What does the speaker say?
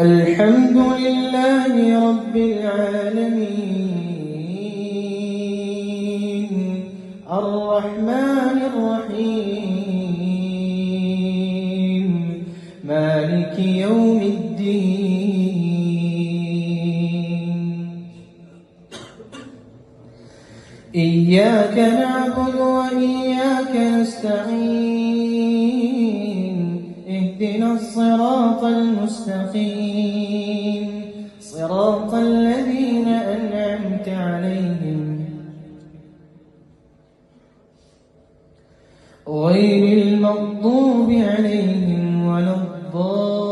الحمد لله رب العالمين الرحمن الرحيم مالك يوم الدين إياك نعبد وإياك نستعين اهدنا الصراط المستقيم صراط الذين أنعمت عليهم غير المغضوب عليهم ولا الضالين.